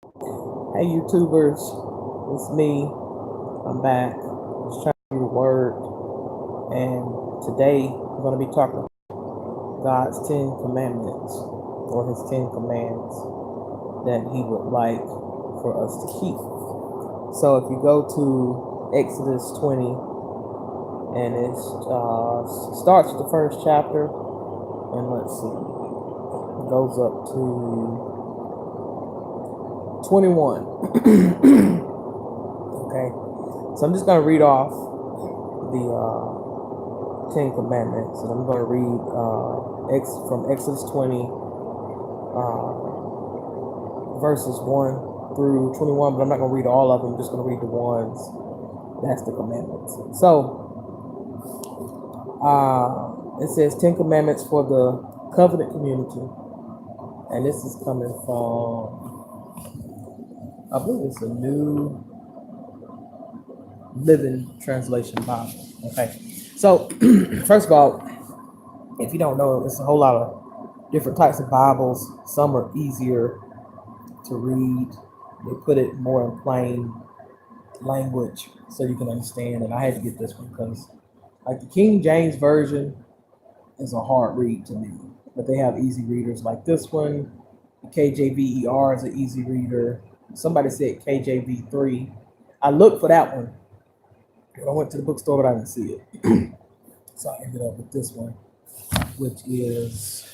Hey YouTubers, it's me. I'm back. Just trying to do the word, and today I'm going to be talking about God's 10 Commandments, or His 10 Commands that He would like for us to keep. So if you go to Exodus 20, and it starts with the first chapter, and let's see, it goes up to 21. Okay, so I'm just going to read off the 10 Commandments, and I'm going to read from Exodus 20, verses 1 through 21, but I'm not going to read all of them. I'm just going to read the ones that's the commandments. So it says 10 Commandments for the covenant community, and this is coming from, I believe it's a New Living Translation Bible. Okay, so first of all, if you don't know, it's a whole lot of different types of Bibles. Some are easier to read. They put it more in plain language so you can understand. And I had to get this one because, like, the King James Version is a hard read to me, but they have easy readers like this one. The KJVER is an easy reader. Somebody said KJV3. I looked for that one. I went to the bookstore, but I didn't see it. So I ended up with this one, which is,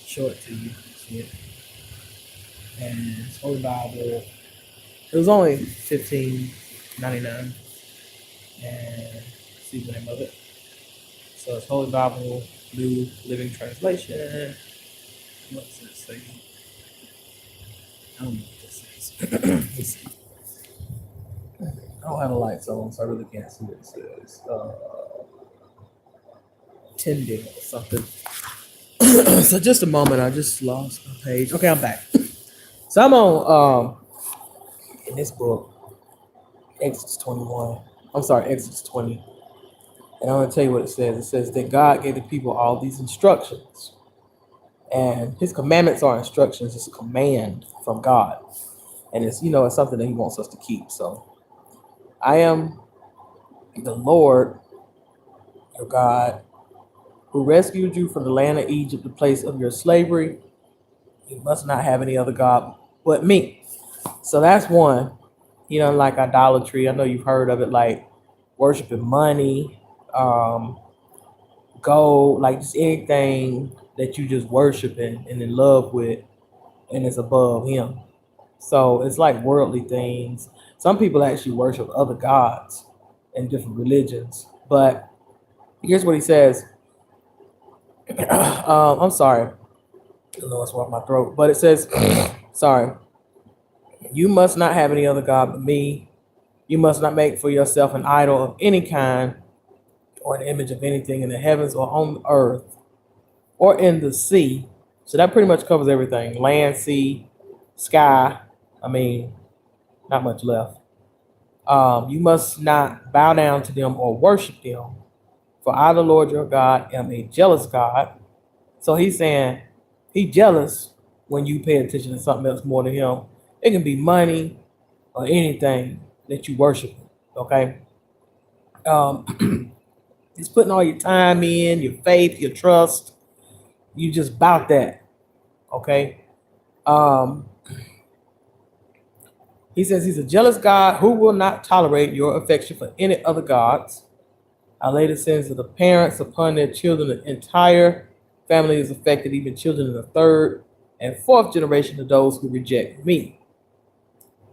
show it to you. See it? And it's Holy Bible. It was only $15.99. And see the name of it. So it's Holy Bible, New Living Translation. What's it say? I don't know what this says. Let's see. I don't have the lights on, so I really can't see what it says. Tending or something. So just a moment, I just lost my page. Okay, I'm back. So I'm on in this book, Exodus 21. I'm sorry, Exodus 20. And I'm going to tell you what it says. It says that God gave the people all these instructions. And His commandments are instructions. It's a command from God. And it's, it's something that He wants us to keep. So I am the Lord, your God, who rescued you from the land of Egypt, the place of your slavery. You must not have any other God but me. So that's one. Like idolatry. I know you've heard of it, like worshiping money, gold, like just anything that you just worshiping and in love with, and it's above Him. So it's like worldly things. Some people actually worship other gods in different religions. But here's what He says. I'm sorry. I don't know what's wrong with my throat. But it says, sorry, you must not have any other God but me. You must not make for yourself an idol of any kind or an image of anything in the heavens or on earth or in the sea. So that pretty much covers everything: land, sea, sky. I mean, not much left. You must not bow down to them or worship them. For I, the Lord your God, am a jealous God. So He's saying He's jealous when you pay attention to something else more than Him. It can be money or anything that you worship. Okay. He's putting all your time in, your faith, your trust. You just bout that. Okay. Um, he says He's a jealous God who will not tolerate your affection for any other gods. I lay the sins of the parents upon their children. The entire family is affected, even children in the third and fourth generation of those who reject me.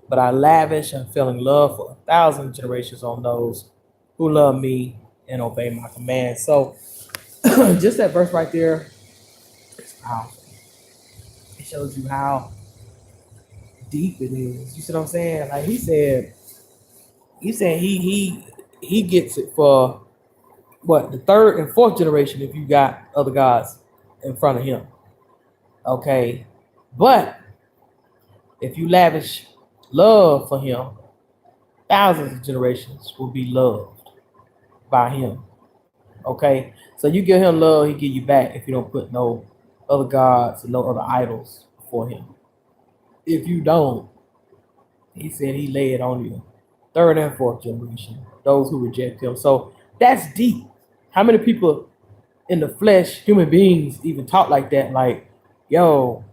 But I lavish unfailing love for 1,000 generations on those who love me and obey my commands. So just that verse right there is powerful. It shows you how deep it is. You see what I'm saying? Like he said he gets it for what, the third and fourth generation if you got other gods in front of Him. Okay. But if you lavish love for Him, thousands of generations will be loved by Him. Okay. So you give Him love, He give you back if you don't put no other gods and no other idols before Him. if you don't, he said he lay it on you. Third and fourth generation, those who reject him. So that's deep. How many people in the flesh, human beings, even talk like that? Like, yo,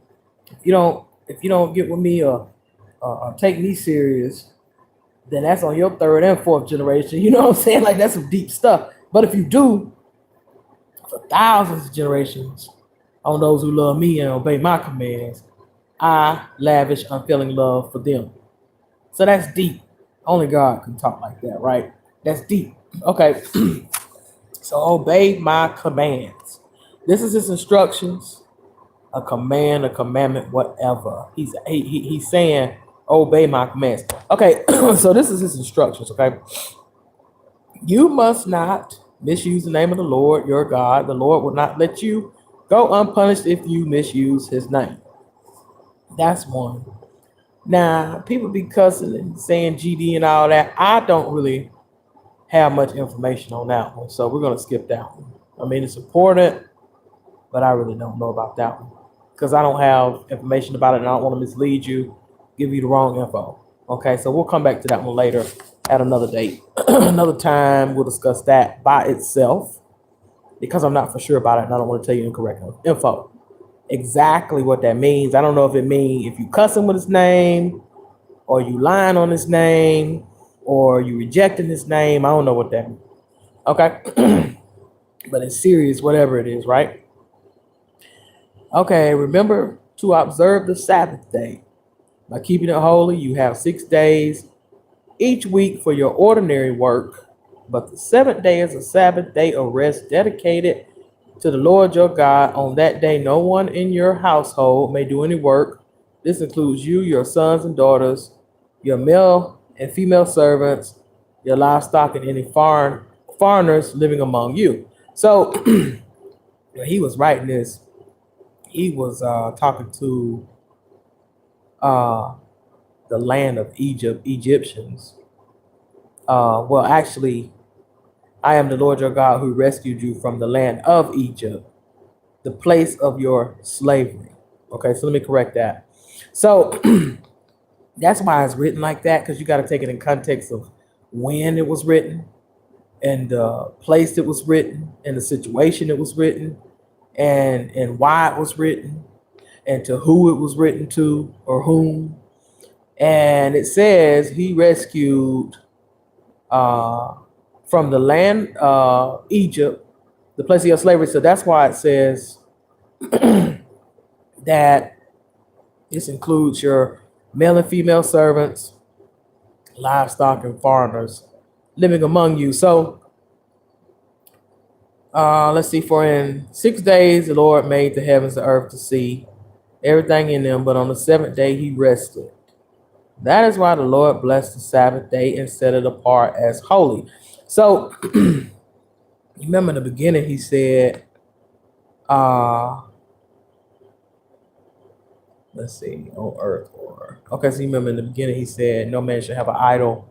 if you don't get with me or take me serious, then that's on your third and fourth generation. You know what I'm saying? Like that's some deep stuff. But if you do, for thousands of generations, on those who love me and obey my commands, I lavish unfailing love for them. So that's deep. Only God can talk like that, right? That's deep. Okay. So obey my commands. This is his instructions, a command, a commandment, whatever. He's saying, obey my commands. Okay, so this is his instructions, okay? You must not misuse the name of the Lord your God. The Lord will not let you go unpunished if you misuse his name. That's one. Now, people be cussing and saying GD and all that. I don't really have much information on that one, so we're going to skip that one. I mean, it's important, but I really don't know about that one because I don't have information about it and I don't want to mislead you, give you the wrong info. Okay, so we'll come back to that one later at another date. Another time, we'll discuss that by itself because I'm not for sure about it and I don't want to tell you incorrect info. Exactly what that means. I don't know if it means if you cussing with his name or you lying on his name or you rejecting his name. I don't know what that means. Okay. But it's serious, whatever it is, right? Okay, remember to observe the Sabbath day. By keeping it holy, you have 6 days each week for your ordinary work, but the seventh day is a Sabbath day of rest dedicated to the Lord your God. On that day, no one in your household may do any work. This includes you, your sons and daughters, your male and female servants, your livestock, and any foreigners living among you. So when he was writing this, he was talking to the land of Egyptians. Well, actually, I am the Lord your God who rescued you from the land of Egypt, the place of your slavery. Okay, so let me correct that. So that's why it's written like that, because you got to take it in context of when it was written and the place it was written and the situation it was written and why it was written and to who it was written to or whom. And it says he rescued from the land Egypt, the place of your slavery. So that's why it says that this includes your male and female servants, livestock, and foreigners living among you. So let's see, for in 6 days the Lord made the heavens, the earth, the sea, everything in them, but on the seventh day he rested. That is why the Lord blessed the Sabbath day and set it apart as holy. So remember in the beginning he said, let's see, on earth or okay, so you remember in the beginning he said, no man should have an idol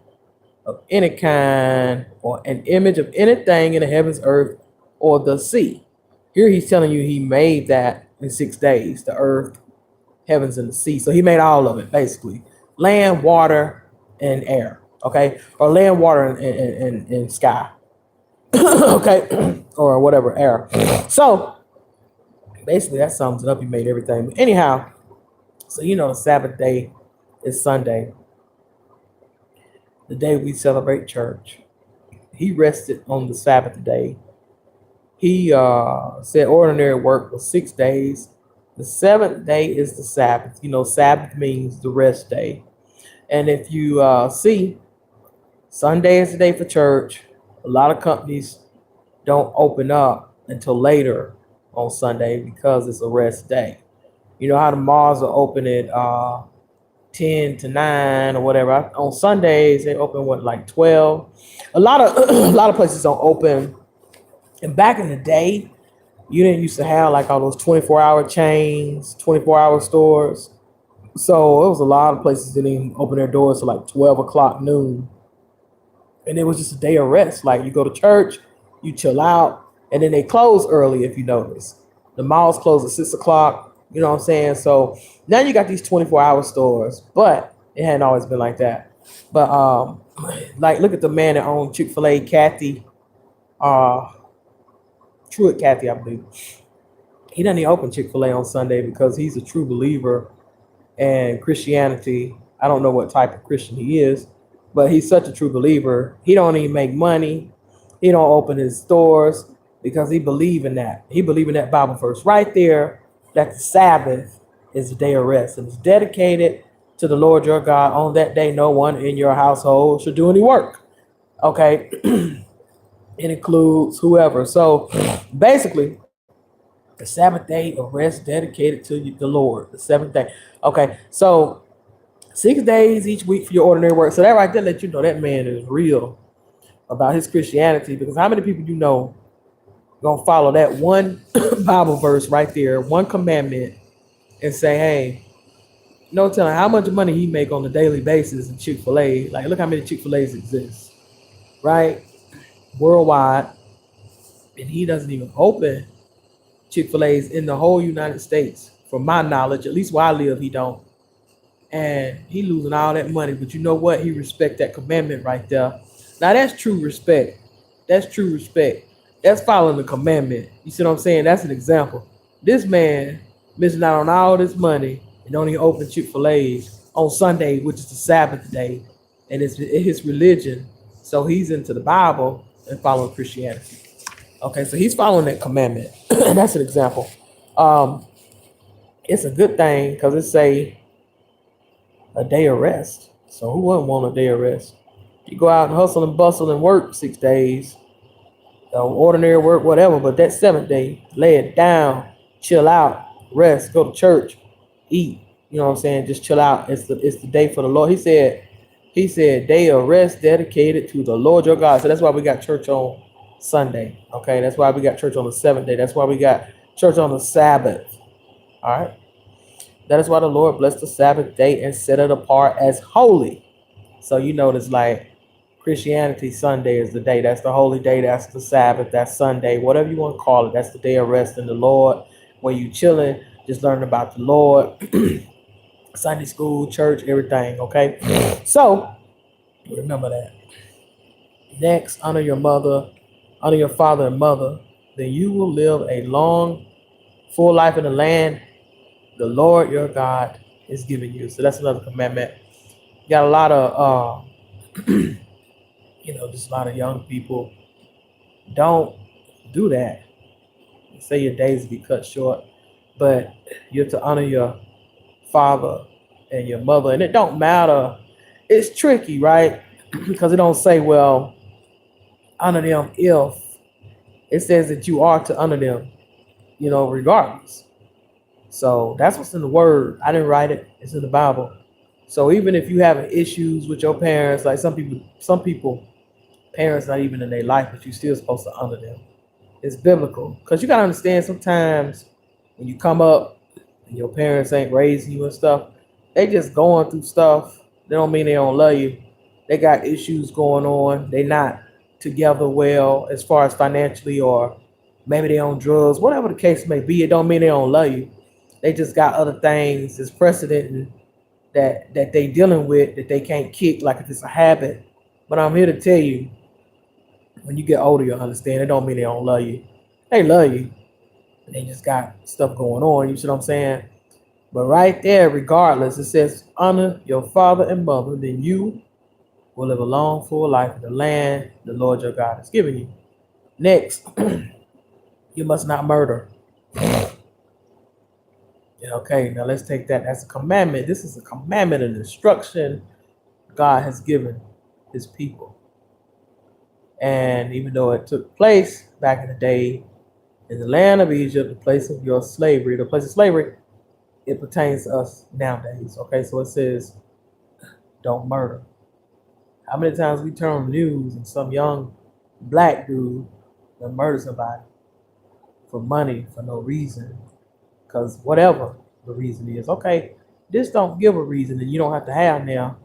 of any kind or an image of anything in the heavens, earth, or the sea. Here he's telling you he made that in 6 days, the earth, heavens, and the sea. So he made all of it, basically. Land, water, and air. Okay? Or land, water, and sky. Okay? Or whatever, air. So basically that sums it up. He made everything. But anyhow, so you know the Sabbath day is Sunday, the day we celebrate church. He rested on the Sabbath day. He said ordinary work was 6 days. The seventh day is the Sabbath. You know, Sabbath means the rest day. And if you see, Sunday is the day for church. A lot of companies don't open up until later on Sunday because it's a rest day. You know how the malls are open at 10 to 9 or whatever. On Sundays, they open like 12. A lot of places don't open. And back in the day, you didn't used to have like all those 24-hour chains, 24-hour stores. So it was a lot of places that didn't even open their doors till like 12 o'clock noon. And it was just a day of rest. Like you go to church, you chill out, and then they close early if you notice. The malls close at 6 o'clock. You know what I'm saying? So now you got these 24-hour stores, but it hadn't always been like that. But like look at the man that owned Chick-fil-A, Kathy, uh Truett Kathy, I believe. He doesn't even open Chick-fil-A on Sunday because he's a true believer in Christianity. I don't know what type of Christian he is, but he's such a true believer. He don't even make money. He don't open his stores because he believe in that. He believe in that Bible verse right there that the Sabbath is a day of rest and it's dedicated to the Lord your God. On that day, no one in your household should do any work. Okay, it includes whoever. So basically, the Sabbath day of rest dedicated to the Lord. The seventh day. Okay, so 6 days each week for your ordinary work. So that right there let you know that man is real about his Christianity. Because how many people you know gonna follow that one Bible verse right there, one commandment, and say, hey, no telling how much money he make on a daily basis in Chick-fil-A. Like, look how many Chick-fil-A's exist, right? Worldwide. And he doesn't even open Chick-fil-A's in the whole United States. From my knowledge, at least where I live, he don't. And he losing all that money. But you know what? He respect that commandment right there. Now that's true respect. That's true respect. That's following the commandment. You see what I'm saying? That's an example. This man missing out on all this money and only open Chick-fil-A's on Sunday, which is the Sabbath day, and it's his religion. So he's into the Bible and following Christianity. Okay, so he's following that commandment. And that's an example. Um, it's a good thing because it say a day of rest. So who wouldn't want a day of rest? You go out and hustle and bustle and work 6 days, ordinary work, whatever. But that seventh day, lay it down, chill out, rest, go to church, eat. You know what I'm saying? Just chill out. It's the day for the Lord. He said day of rest dedicated to the Lord your God. So that's why we got church on Sunday. Okay, that's why we got church on the seventh day. That's why we got church on the Sabbath. All right. That is why the Lord blessed the Sabbath day and set it apart as holy. So you notice like Christianity Sunday is the day. That's the holy day. That's the Sabbath. That's Sunday. Whatever you want to call it. That's the day of rest in the Lord. Where you chilling, just learning about the Lord. Sunday school, church, everything. Okay. So remember that. Next, honor your mother, honor your father and mother. Then you will live a long, full life in the land the Lord your God is giving you. So that's another commandment. You got a lot of just a lot of young people don't do that. You say your days will be cut short, but you're to honor your father and your mother. And it don't matter. It's tricky, right? Because it don't say, well, honor them if. It says that you are to honor them, regardless. So that's what's in the word. I didn't write it. It's in the Bible. So even if you having issues with your parents, like some people, parents not even in their life, but you still supposed to honor them. It's biblical. Because you gotta understand sometimes when you come up and your parents ain't raising you and stuff, they just going through stuff. They don't mean they don't love you. They got issues going on. They not together well as far as financially, or maybe they on drugs, whatever the case may be. It don't mean they don't love you. They just got other things as precedent that they dealing with that they can't kick, like if it's a habit. But I'm here to tell you, when you get older, you'll understand. It don't mean they don't love you. They love you. They just got stuff going on. You see what I'm saying? But right there, regardless, it says honor your father and mother, then you will live a long, full life in the land the Lord your God has given you. Next, you must not murder. Okay, now let's take that as a commandment. This is a commandment and instruction God has given his people. And even though it took place back in the day in the land of Egypt, the place of your slavery, the place of slavery, it pertains to us nowadays. Okay, so it says, don't murder. How many times we turn on the news and some young black dude that murder somebody for money for no reason? Because whatever the reason is, okay, just don't give a reason and you don't have to have now.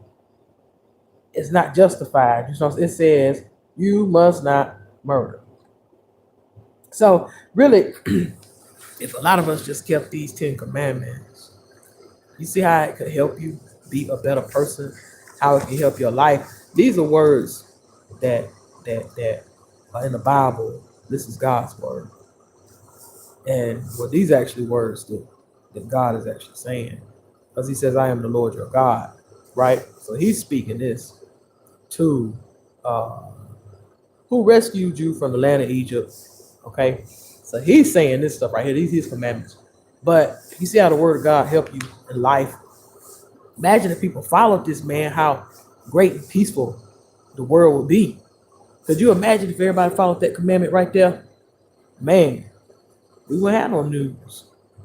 It's not justified. It says you must not murder. So really, If a lot of us just kept these 10 commandments, you see how it could help you be a better person, how it can help your life. These are words that that are in the Bible. This is God's word. And well, these are actually words that God is actually saying. Because he says, I am the Lord your God, right? So he's speaking this to uh, who rescued you from the land of Egypt. Okay. So he's saying this stuff right here. These are his commandments. But you see how the word of God help you in life. Imagine if people followed this, man, how great and peaceful the world would be. Could you imagine if everybody followed that commandment right there? Man, we wouldn't have no news.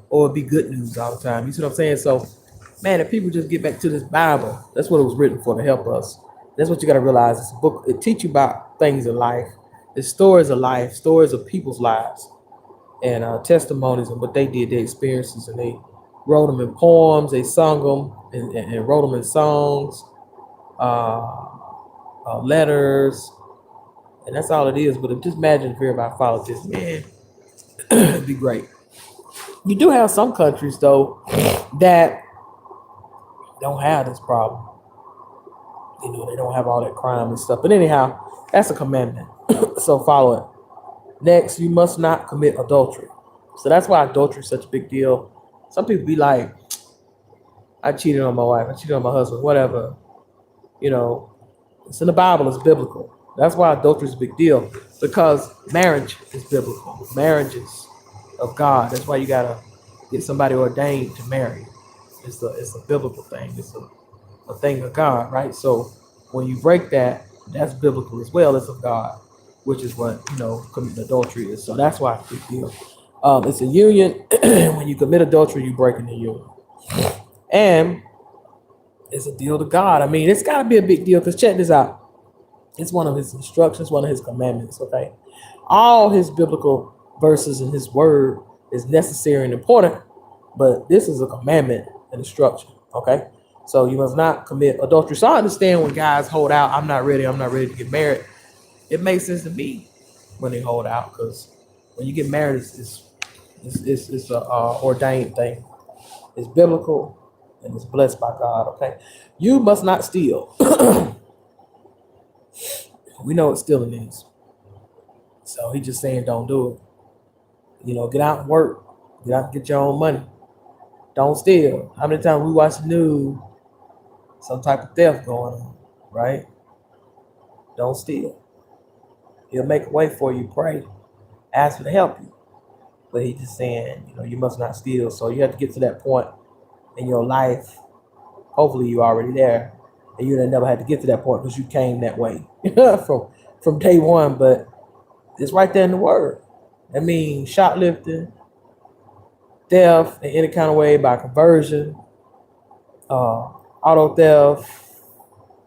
Or it'd be good news all the time. You see what I'm saying? So, man, if people just get back to this Bible, that's what it was written for, to help us. That's what you got to realize. It's a book. It teaches you about things in life. It's stories of life, stories of people's lives, and testimonies and what they did, their experiences, and they wrote them in poems. They sung them and wrote them in songs, letters, and that's all it is. But just imagine if everybody followed this, man, it'd be great. You do have some countries though that don't have this problem. You know, they don't have all that crime and stuff. But anyhow, that's a commandment. So follow it. Next, you must not commit adultery. So that's why adultery is such a big deal. Some people be like, I cheated on my wife, I cheated on my husband, whatever. You know, it's in the Bible, it's biblical. That's why adultery is a big deal. Because marriage is biblical. Marriage is of God. That's why you gotta get somebody ordained to marry. It's a biblical thing. It's a thing of God, right? So when you break that, that's biblical as well as of God, which is what, you know, committing adultery is. So that's why it's a big deal. It's a union. When you commit adultery, you break in the union. And it's a deal to God. I mean, it's got to be a big deal because check this out. It's one of his instructions, one of his commandments, okay? All his biblical verses in his word is necessary and important, but this is a commandment and instruction, okay? So you must not commit adultery. So I understand when guys hold out, I'm not ready to get married. It makes sense to me when they hold out, because when you get married, it's a ordained thing. It's biblical and it's blessed by God, okay? You must not steal. We know what stealing is. So he's just saying don't do it. You know, get out and work. Get out and get your own money. Don't steal. How many times we watch the news, some type of theft going on, right? Don't steal. He'll make a way for you. Pray. Ask him to help you. But he's just saying, you know, you must not steal. So you have to get to that point in your life. Hopefully you're already there. And you never had to get to that point because you came that way from day one. But it's right there in the word. I mean, shoplifting, theft in any kind of way by conversion, auto theft,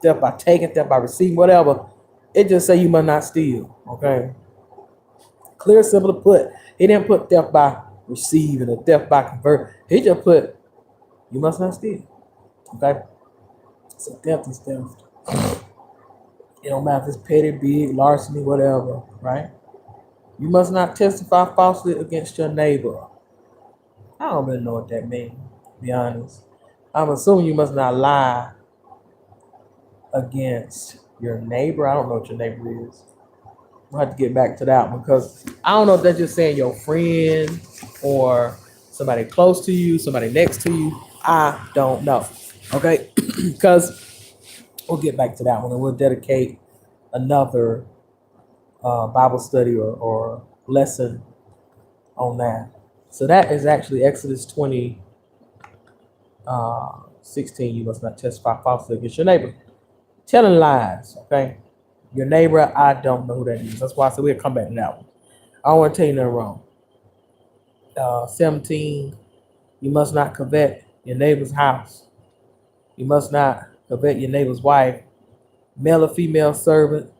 theft by taking, theft by receiving, whatever. It just say you must not steal. Okay. Clear, simple to put. He didn't put theft by receiving or theft by convert. He just put you must not steal. Okay. So theft is theft. It don't matter if it's petty, big, larceny, whatever, right? You must not testify falsely against your neighbor. I don't really know what that means, to be honest. I'm assuming you must not lie against your neighbor. I don't know what your neighbor is. We'll have to get back to that one because I don't know if that's just saying your friend or somebody close to you, somebody next to you. I don't know. Okay? Because we'll get back to that one and we'll dedicate another Bible study or lesson on that. So that is actually Exodus 20, 16. You must not testify falsely against your neighbor. Telling lies, okay? Your neighbor, I don't know who that is. That's why I said we'll come back to that one. I don't want to tell you nothing wrong. 17, you must not covet your neighbor's house. You must not covet your neighbor's wife, male or female servant,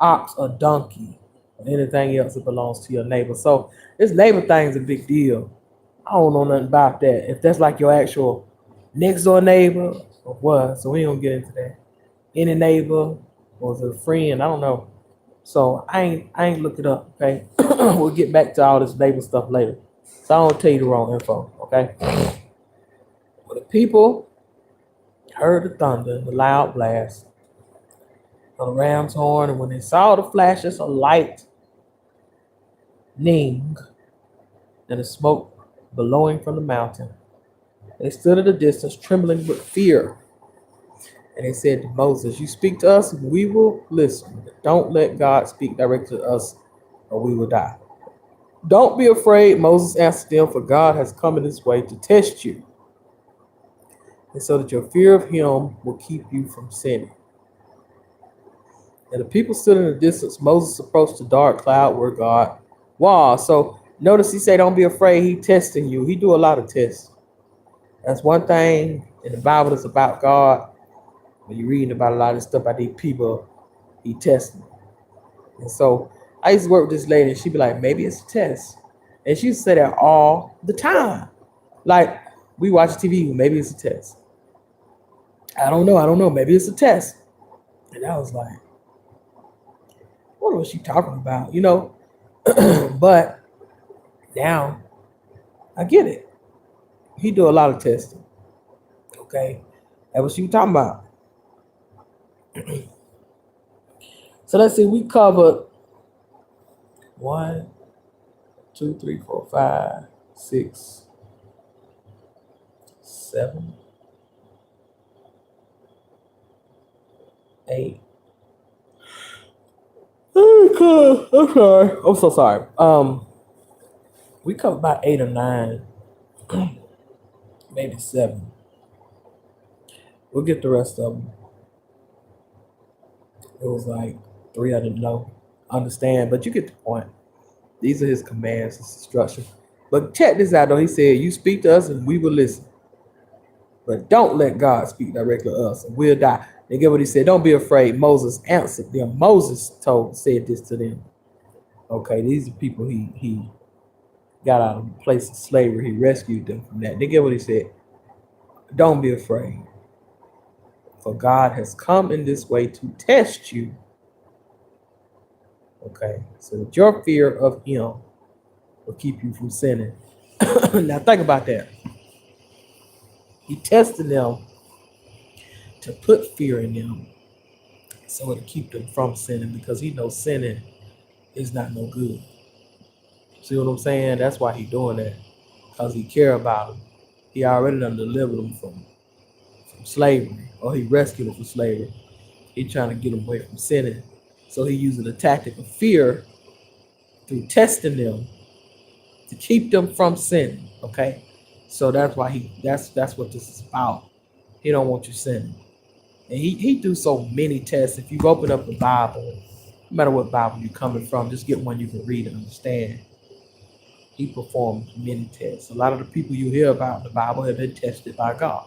ox or donkey, or anything else that belongs to your neighbor. So this neighbor thing is a big deal. I don't know nothing about that. If that's like your actual next door neighbor or what, so we don't get into that. Any neighbor or is it a friend? I don't know. So I ain't looked it up. Okay, we'll get back to all this neighbor stuff later. So I don't tell you the wrong info, okay? When the people heard the thunder and the loud blast of the ram's horn, and when they saw the flashes of lightning and the smoke billowing from the mountain, they stood at a distance, trembling with fear. And they said to Moses, "You speak to us, and we will listen. But don't let God speak directly to us, or we will die." "Don't be afraid," Moses answered them, "for God has come in this way to test you, and so that your fear of him will keep you from sinning." And the people stood in the distance. Moses approached the dark cloud where God was. So notice he said, "Don't be afraid." He testing you. He do a lot of tests. That's one thing in the Bible that's about God. When you're reading about a lot of stuff about these people, he testing. And so I used to work with this lady, and she'd be like, "Maybe it's a test." And she used to say that all the time. Like, we watch TV, maybe it's a test. I don't know, maybe it's a test. And I was like, what was she talking about? But now I get it. He do a lot of testing. Okay. That's what she was talking about. So let's see, we covered 1, 2, 3, 4, 5, 6, 7, 8. Okay, I'm sorry. I'm so sorry. We covered about 8 or 9, maybe 7. We'll get the rest of them. It was like 3 I didn't know, understand, but you get the point. These are his commands, his instructions. But check this out, though. He said, "You speak to us, and we will listen. But don't let God speak directly to us, and we'll die." And get what he said. Don't be afraid. Moses answered them. Moses said this to them. Okay, these are people he got out of a place of slavery. He rescued them from that. They get what he said. Don't be afraid. For God has come in this way to test you. Okay, so that your fear of him will keep you from sinning. Now think about that. He tested them to put fear in them so to keep them from sinning, because he knows sinning is not no good. See what I'm saying? That's why he doing that, because he care about them. He already done delivered them from slavery, or he rescued them from slavery. He trying to get them away from sinning. So he using the tactic of fear through testing them to keep them from sinning. Okay, so that's why that's what this is about. He don't want you sinning, and he do so many tests. If you open up the Bible, no matter what Bible you're coming from, just get one you can read and understand. He performs many tests. A lot of the people you hear about in the Bible have been tested by God.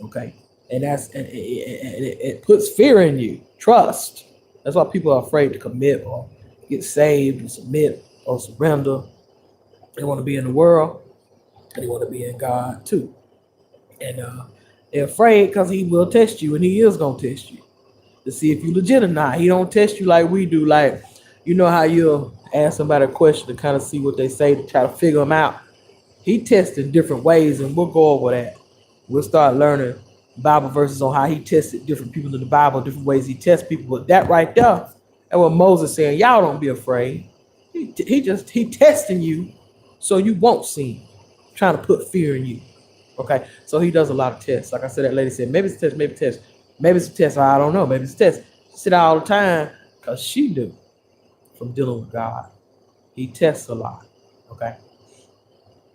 Okay, and it puts fear in you. Trust. That's why people are afraid to commit or get saved or submit or surrender. They want to be in the world, and they want to be in God too. And they're afraid because he will test you, and he is gonna test you to see if you legit or not. He don't test you like we do. Like, you know how you'll ask somebody a question to kind of see what they say to try to figure them out. He tests in different ways, and we'll go over that. We'll start learning Bible verses on how he tested different people in the Bible, different ways he tests people. But that right there, and what Moses saying, y'all don't be afraid. He testing you so you won't sin, trying to put fear in you. Okay, so he does a lot of tests. Like I said, that lady said, maybe it's a test, maybe it's a test. Maybe it's a test, I don't know. Maybe it's a test. She said all the time because she knew from dealing with God. He tests a lot. Okay.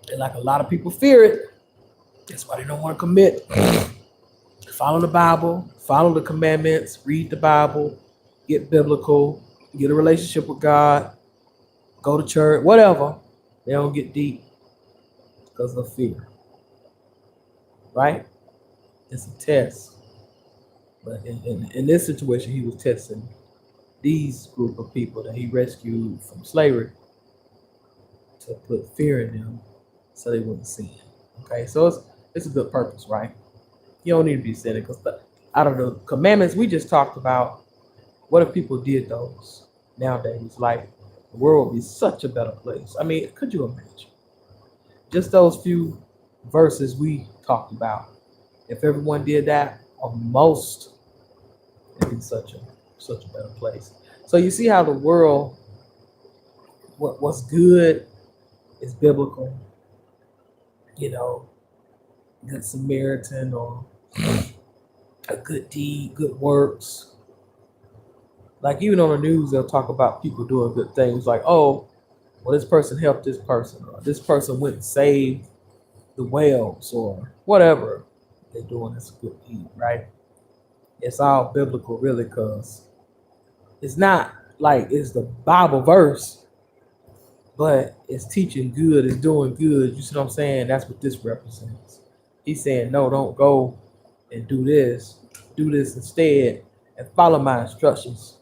And like a lot of people fear it, that's why they don't want to commit. Follow the Bible, follow the commandments, read the Bible, get biblical, get a relationship with God, go to church, whatever. They don't get deep because of fear. Right? It's a test. But in this situation, he was testing these group of people that he rescued from slavery to put fear in them so they wouldn't sin. Okay, so it's a good purpose, right? You don't need to be sinning, because out of the commandments we just talked about, what if people did those nowadays? Like, the world would be such a better place. I mean, could you imagine? Just those few verses we talked about. If everyone did that, or most, it'd be such a better place. So you see how the world, what's good is biblical. You know, good Samaritan or a good deed, good works. Like even on the news, they'll talk about people doing good things. Like, oh, well, this person helped this person, or this person went and saved the whales, or whatever they're doing. Is a good deed, right? It's all biblical, really, because it's not like it's the Bible verse, but it's teaching good, it's doing good. You see what I'm saying? That's what this represents. He's saying, no, don't go and do this instead, and follow my instructions,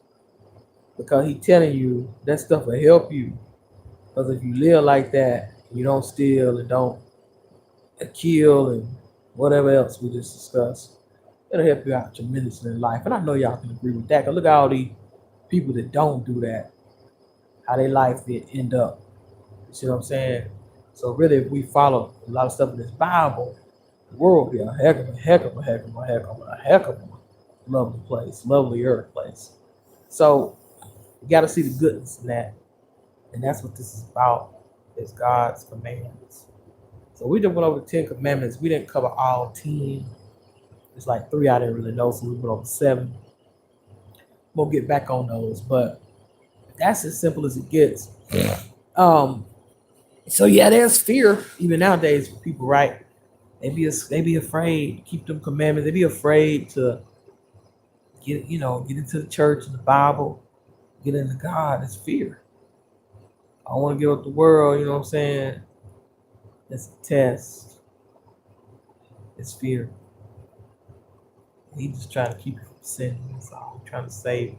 because he's telling you that stuff will help you. Because if you live like that, you don't steal and don't kill and whatever else we just discussed, it'll help you out tremendously in life. And I know y'all can agree with that. Cause look at all these people that don't do that, how their life it end up. You see what I'm saying? So really, if we follow a lot of stuff in this Bible, the world will be a heck of a lovely place, lovely earth place. So you got to see the goodness in that, and that's what this is about. Is God's commandments. So we just went over the 10 Commandments. We didn't cover all 10. It's like 3 I didn't really know, so we went over 7. We'll get back on those, but that's as simple as it gets. Um. So yeah, there's fear even nowadays for people, right? They be afraid to keep them commandments. They be afraid to get into the church and the Bible, get into God. It's fear. I want to give up the world. You know what I'm saying? It's a test. It's fear. He's just trying to keep you from sinning. That's all. He's trying to save you,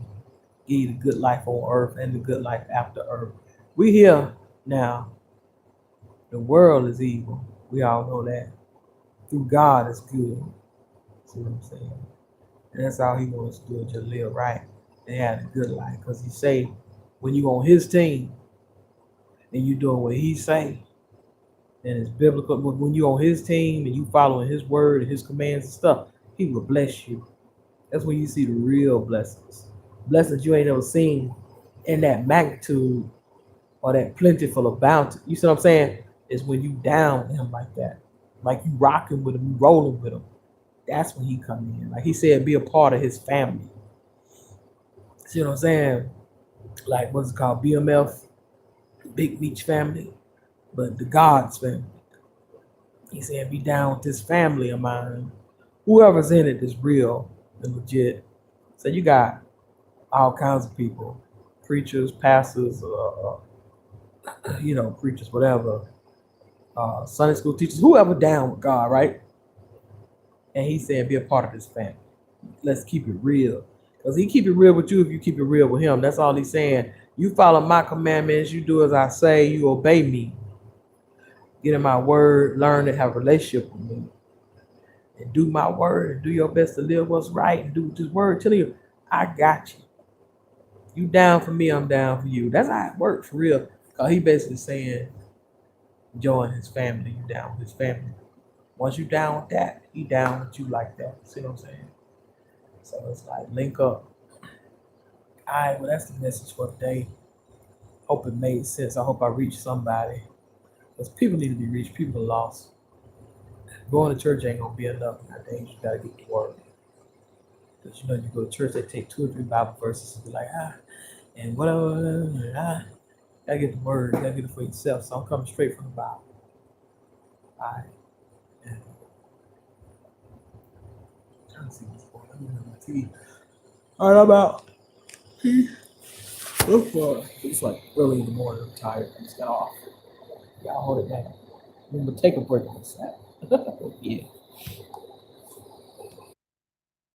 give you the good life on earth and the good life after earth. We here now. The world is evil. We all know that. Through God is good. See what I'm saying? And that's all he wants to do, is just live right and have a good life. Because he say, when you on his team and you doing what he say, and it's biblical. But when you on his team and you following his word and his commands and stuff, he will bless you. That's when you see the real blessings. Blessings you ain't ever seen in that magnitude or that plentiful of bounty. You see what I'm saying? Is when you down with him like that. Like you rocking with him, you rolling with him. That's when he come in. Like he said, be a part of his family. See what I'm saying? Like what's it called? BMF, Big Beach family, but the God's family. He said, be down with this family of mine. Whoever's in it is real and legit. So you got all kinds of people, preachers, pastors, preachers, whatever, Sunday school teachers, whoever down with God, right? And he said, be a part of this family. Let's keep it real. Because he keep it real with you if you keep it real with him. That's all he's saying. You follow my commandments, you do as I say, you obey me. Get in my word, learn to have a relationship with me. And do my word and do your best to live what's right and do what this word telling you. I got you. You down for me, I'm down for you. That's how it works for real. Because he basically saying, join his family, you down with his family. Once you down with that, he down with you like that. See what I'm saying? So it's like link up. All right, well that's the message for today. Hope it made sense. I hope I reached somebody. Because people need to be reached. People are lost. Going to church ain't gonna be enough nowadays. You gotta get to work. Because you go to church, they take 2 or 3 Bible verses and be like, and whatever, gotta get the word, gotta get it for yourself. So I'm coming straight from the Bible. All right. And I'm trying to see what's going on my TV. All right, I'm out. It's like early in the morning. I'm tired. I just got off. Y'all hold it down. Remember, take a break on the side. Yeah.